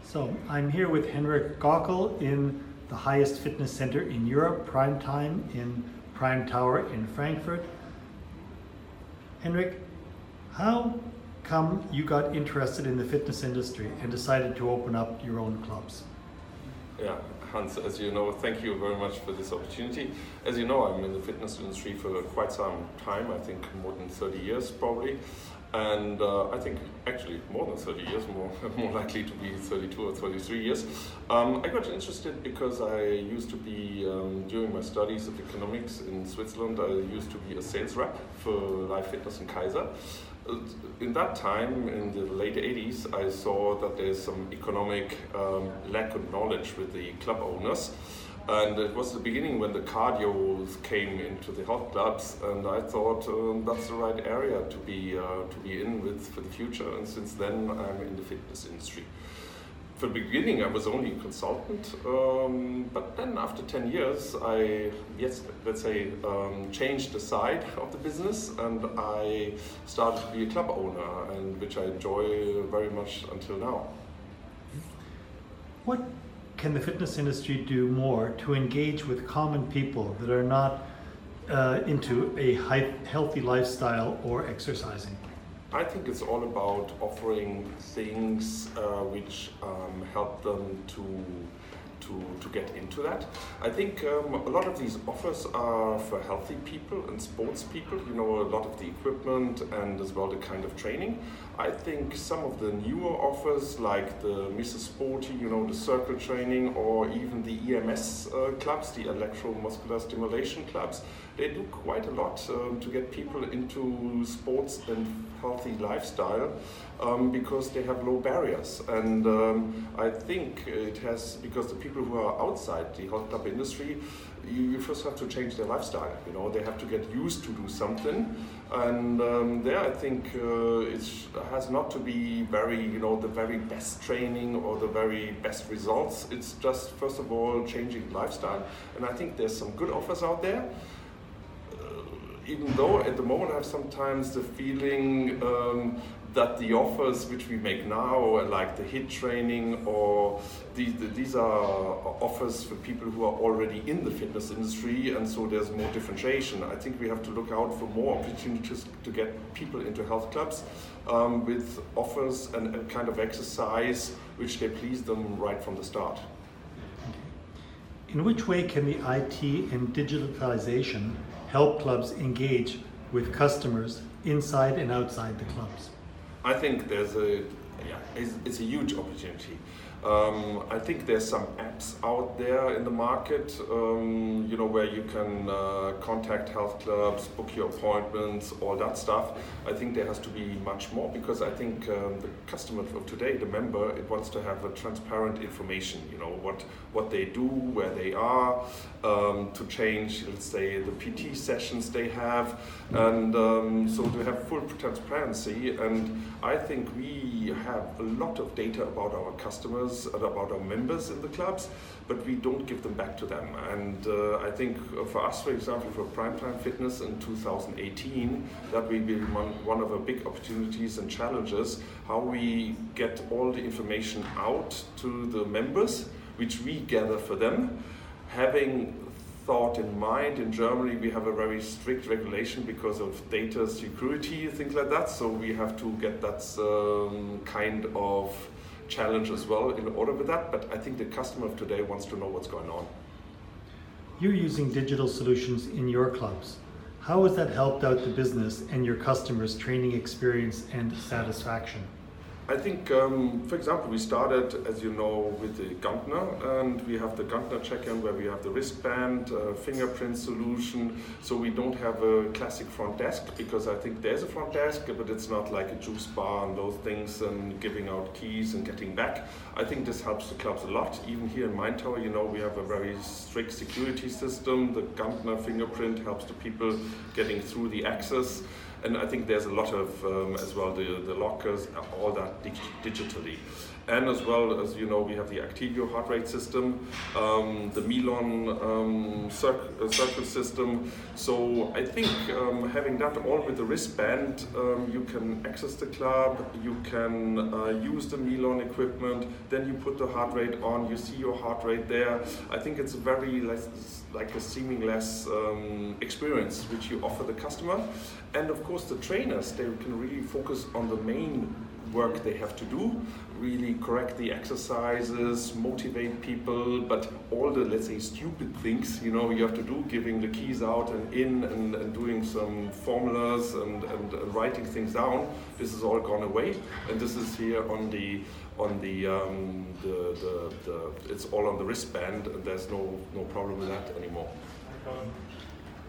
So I'm here with Henrik Gockel in the highest fitness center in Europe, Prime Time in Prime Tower in Frankfurt. Henrik, how come you got interested in the fitness industry and decided to open up your own clubs? Yeah, Hans, as you know, thank you very much for this opportunity. As you know, I'm in the fitness industry for quite some time, I think more than 30 years probably. And I think actually more than 30 years, more likely to be 32 or 33 years. I got interested because I used to be, during my studies of economics in Switzerland, I used to be a sales rep for Life Fitness in Kaiser. In that time, in the late 80s, I saw that there's some economic lack of knowledge with the club owners. And it was the beginning when the cardios came into the health clubs, and I thought that's the right area to be in with for the future. And since then, I'm in the fitness industry. For the beginning, I was only a consultant, but then after 10 years, I changed the side of the business, and I started to be a club owner, and which I enjoy very much until now. What can the fitness industry do more to engage with common people that are not into a healthy lifestyle or exercising? I think it's all about offering things which help them to get into that. I think a lot of these offers are for healthy people and sports people, you know, a lot of the equipment and as well the kind of training. I think some of the newer offers like the Mrs. Sporty, you know, the circle training, or even the EMS clubs, the electromuscular stimulation clubs, they do quite a lot to get people into sports and healthy lifestyle because they have low barriers. And I think it has, because the people who are outside the health club industry, you first have to change their lifestyle. You know, they have to get used to do something, and there I think it has not to be very, you know, the very best training or the very best results. It's just first of all changing lifestyle, and I think there's some good offers out there. Even though at the moment I have sometimes the feeling that the offers which we make now, like the HIIT training, or these are offers for people who are already in the fitness industry, and so there's more differentiation. I think we have to look out for more opportunities to get people into health clubs with offers and a kind of exercise which they please them right from the start. In which way can the IT and digitalization help clubs engage with customers inside and outside the clubs? I think it's a huge opportunity. I think there's some apps out there in the market, you know, where you can contact health clubs, book your appointments, all that stuff. I think there has to be much more, because I think the customer of today, the member, it wants to have a transparent information, you know, what they do, where they are, to change, let's say, the PT sessions they have, and so to have full transparency. And I think we have a lot of data about our customers and about our members in the clubs, but we don't give them back to them. And I think for us, for example, for Primetime Fitness in 2018, that will be one of our big opportunities and challenges, how we get all the information out to the members, which we gather for them. Having thought in mind, in Germany we have a very strict regulation because of data security, things like that, so we have to get that kind of challenge as well in order with that. But I think the customer of today wants to know what's going on. You're using digital solutions in your clubs. How has that helped out the business and your customers' training experience and satisfaction? I think, for example, we started, as you know, with the Gantner, and we have the Gantner check-in where we have the wristband, fingerprint solution, so we don't have a classic front desk, because I think there's a front desk, but it's not like a juice bar and those things and giving out keys and getting back. I think this helps the clubs a lot. Even here in Main Tower, you know, we have a very strict security system. The Gantner fingerprint helps the people getting through the access. And I think there's a lot of, as well, the lockers, all that digitally. And as well as you know, we have the ACTIVIO heart rate system, the Milon circle system. So I think having that all with the wristband, you can access the club, you can use the Milon equipment, then you put the heart rate on, you see your heart rate there. I think it's very like a seamless experience which you offer the customer. And of course the trainers, they can really focus on the main work they have to do, really correct the exercises, motivate people, but all the, let's say, stupid things, you know, you have to do, giving the keys out and in and doing some formulas and writing things down, this is all gone away. And this is here on the it's all on the wristband, and there's no problem with that anymore.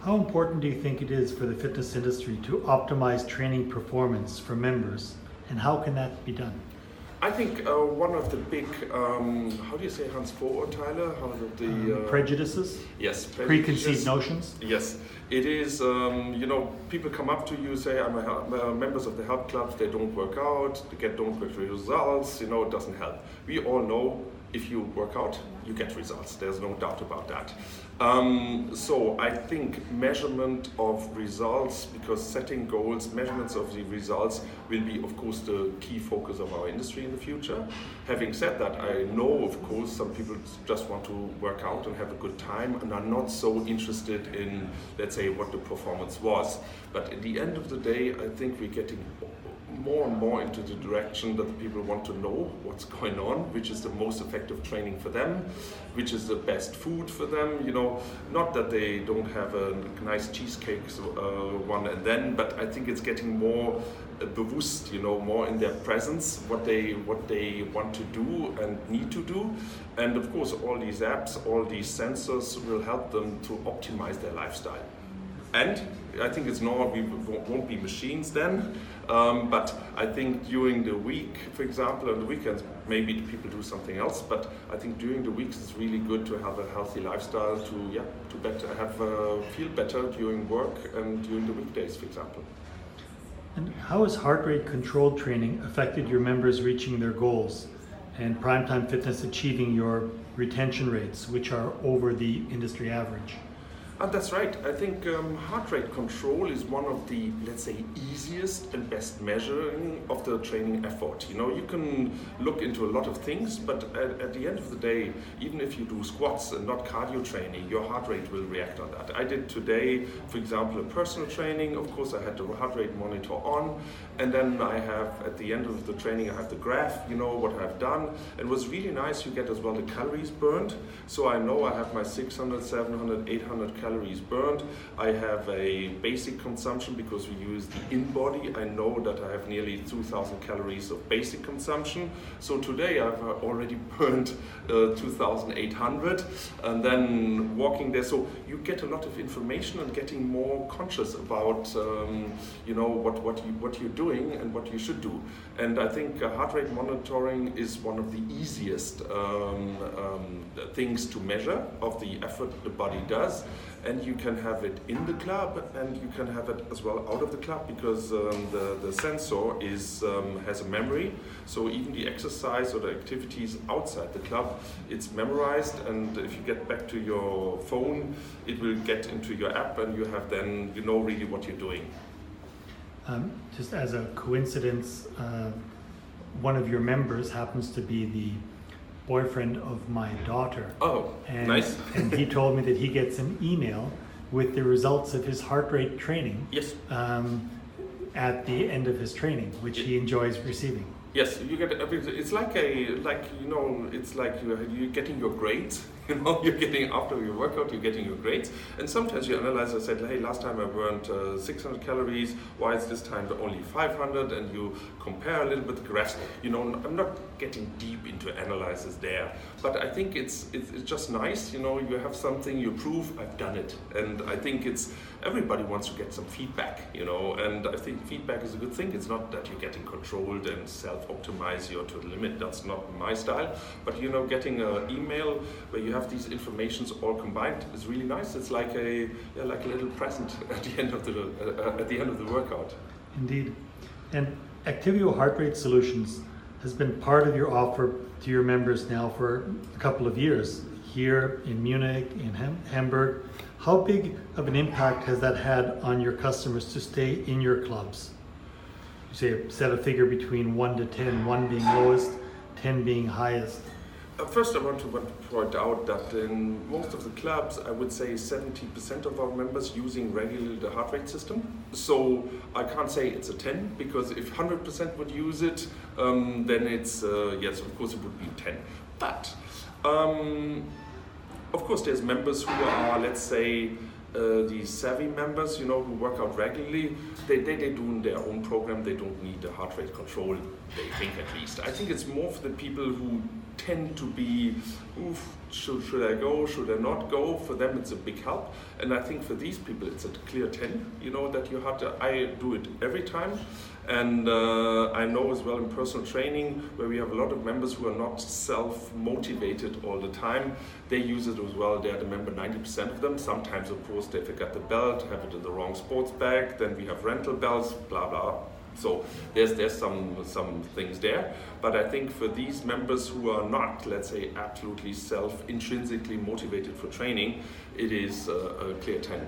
How important do you think it is for the fitness industry to optimize training performance for members, and how can that be done? I think one of the big, how do you say, Hans, Vorurteile? Prejudices? Yes. Preconceived notions? Yes. It is, you know, people come up to you, say, I'm members of the health clubs, they don't work out, they don't get results, you know, it doesn't help. We all know if you work out, you get results. There's no doubt about that. So I think measurement of results, because setting goals, measurements of the results will be, of course, the key focus of our industry in the future. Having said that, I know, of course, some people just want to work out and have a good time and are not so interested in, let's say, what the performance was. But at the end of the day, I think we're getting more and more into the direction that people want to know what's going on, which is the most effective training for them, which is the best food for them, you know, not that they don't have a nice cheesecake one and then, but I think it's getting more bewusst, you know, more in their presence, what they want to do and need to do. And of course, all these apps, all these sensors will help them to optimize their lifestyle. And I think it's not, we won't be machines then, but I think during the week, for example, on the weekends, maybe people do something else, but I think during the weeks it's really good to have a healthy lifestyle, to feel better during work and during the weekdays, for example. And how has heart rate controlled training affected your members reaching their goals and Primetime Fitness achieving your retention rates, which are over the industry average? That's right. I think heart rate control is one of the, let's say, easiest and best measuring of the training effort. You know, you can look into a lot of things, but at the end of the day, even if you do squats and not cardio training, your heart rate will react on that. I did today, for example, a personal training. Of course, I had the heart rate monitor on, and then I have, at the end of the training, I have the graph, you know, what I've done. And it was really nice. You get as well the calories burned. So I know I have my 600, 700, 800 calories burned. I have a basic consumption because we use the in-body. I know that I have nearly 2,000 calories of basic consumption. So today I've already burned 2,800, and then walking there. So you get a lot of information and getting more conscious about you know, what you're doing and what you should do. And I think heart rate monitoring is one of the easiest things to measure of the effort the body does. And you can have it in the club, and you can have it as well out of the club, because the sensor has a memory. So even the exercise or the activities outside the club, it's memorized. And if you get back to your phone, it will get into your app, and you have then, you know, really what you're doing. Just as a coincidence, one of your members happens to be the boyfriend of my daughter. Oh, nice. And he told me that he gets an email with the results of his heart rate training. Yes. At the end of his training, which he enjoys receiving. Yes, you get everything. It's like it's like you're getting your grades. You know, you're getting, after your workout, you're getting your grades. And sometimes you analyze, I said, hey, last time I burned 600 calories, why is this time only 500? And you compare a little bit the graphs. You know, I'm not getting deep into analysis there, but I think it's just nice, you know, you have something, you prove, I've done it. And I think everybody wants to get some feedback, you know, and I think feedback is a good thing. It's not that you're getting controlled and self-optimize you to the limit. That's not my style. But, you know, getting an email where you have these informations all combined is really nice. It's like a little present at the end of the workout. Indeed. And ACTIVIO heart rate solutions has been part of your offer to your members now for a couple of years, here in Munich, in Hamburg. How big of an impact has that had on your customers to stay in your clubs? You say set a figure between 1 to 10, 1 being lowest, 10 being highest. First, I want to point out that in most of the clubs, I would say 70% of our members using regularly the heart rate system. So I can't say it's a 10, because if 100% would use it, then it's, yes, of course it would be 10. But, of course, there's members who are, let's say, the savvy members, who work out regularly. They do their own program. They don't need the heart rate control, they think at least. I think it's more for the people who tend to be, should I go, should I not go? For them it's a big help. And I think for these people it's a clear 10, that you have to, I do it every time. And I know as well in personal training, where we have a lot of members who are not self-motivated all the time, they use it as well. They're the member, 90% of them. Sometimes, of course, they forget the belt, have it in the wrong sports bag, then we have rental belts, blah, blah. So there's some things there. But I think for these members who are not, let's say, absolutely intrinsically motivated for training, it is a clear 10. Okay.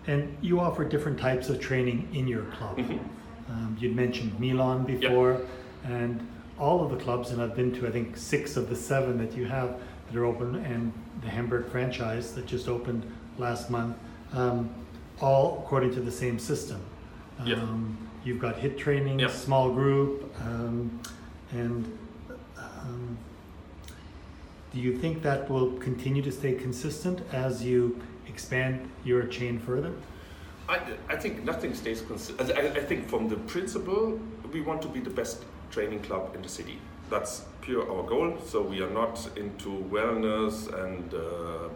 And you offer different types of training in your club. Mm-hmm. You'd mentioned Milan before, yep. And all of the clubs, and I've been to, I think, 6 of the 7 that you have that are open, and the Hamburg franchise that just opened last month, all according to the same system. Yep. You've got HIIT training, yep. small group, and do you think that will continue to stay consistent as you expand your chain further? I think nothing stays consistent. I think from the principle, we want to be the best training club in the city. That's pure our goal. So we are not into wellness and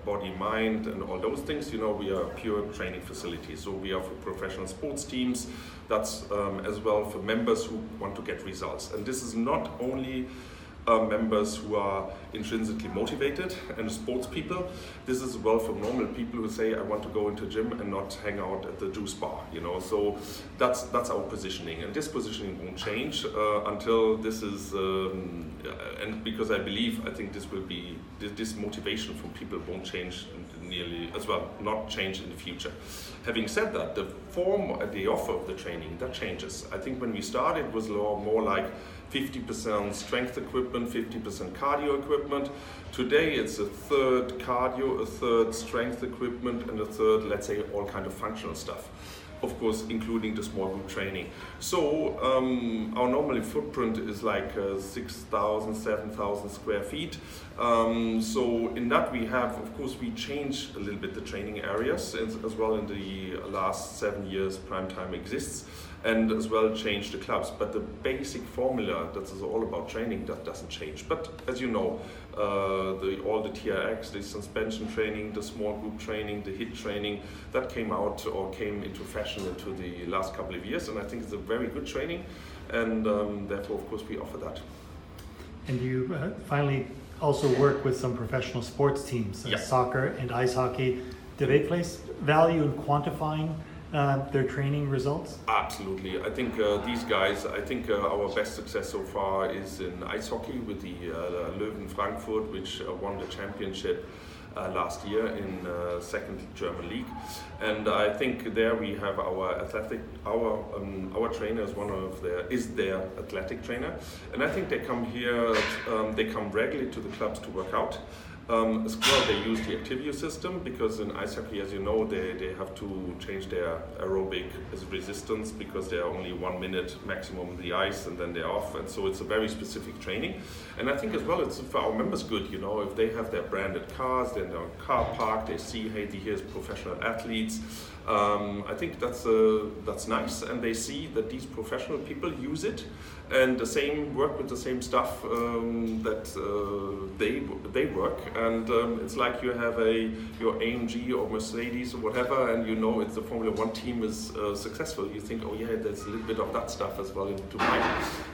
body, mind and all those things. We are pure training facilities. So we are for professional sports teams. That's as well for members who want to get results. And this is not only members who are intrinsically motivated and sports people. This is well for normal people who say, I want to go into a gym and not hang out at the juice bar, So that's our positioning, and this positioning won't change until this is, and because I think this will be, this motivation from people won't change nearly as well, not change in the future. Having said that, the form, the offer of the training, that changes. I think when we started it was more like 50% strength equipment, 50% cardio equipment. Today it's a third cardio, a third strength equipment, and a third, let's say, all kind of functional stuff. Of course, including the small group training. So our normal footprint is like 6,000, 7,000 square feet. So in that we have, of course, we changed a little bit the training areas as well in the last 7 years Prime Time exists, and as well change the clubs. But the basic formula that is all about training, that doesn't change. But as you know, all the TRX, the suspension training, the small group training, the HIIT training, that came into fashion into the last couple of years, and I think it's a very good training, and therefore, of course, we offer that. And you finally also work with some professional sports teams, yeah. Soccer and ice hockey. Do they place value in quantifying their training results? Absolutely. I think these guys, our best success so far is in ice hockey with the Löwen Frankfurt, which won the championship last year in second German league. And I think there we have our trainer is their athletic trainer. And I think they come here, they come regularly to the clubs to work out. As well, they use the ACTIVIO system, because in ice hockey, as you know, they have to change their aerobic resistance, because they are only 1 minute maximum on the ice and then they're off, and so it's a very specific training. And I think as well it's for our members good, if they have their branded cars, they're in their car park, they see, hey, here's professional athletes. I think that's nice, and they see that these professional people use it and work with the same stuff that they work, and it's like you have your AMG or Mercedes or whatever, and it's the Formula 1 team is successful. You think, oh yeah, there's a little bit of that stuff as well into mine.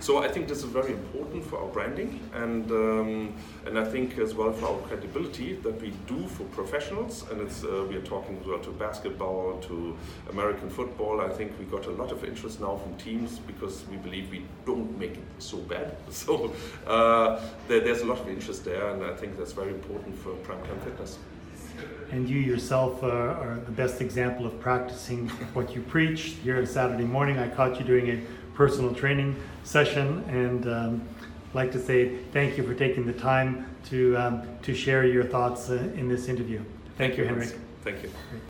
So I think this is very important for our branding, and I think as well for our credibility that we do for professionals, and we are talking as well to basketball, to American football. I think we got a lot of interest now from teams because we believe we don't make it so bad. So there's a lot of interest there, and I think that's very important for primetime fitness. And you yourself are the best example of practicing what you preach. Here on Saturday morning, I caught you doing a personal training session, and I'd like to say thank you for taking the time to share your thoughts in this interview. Thank you, Henrik. Thank you.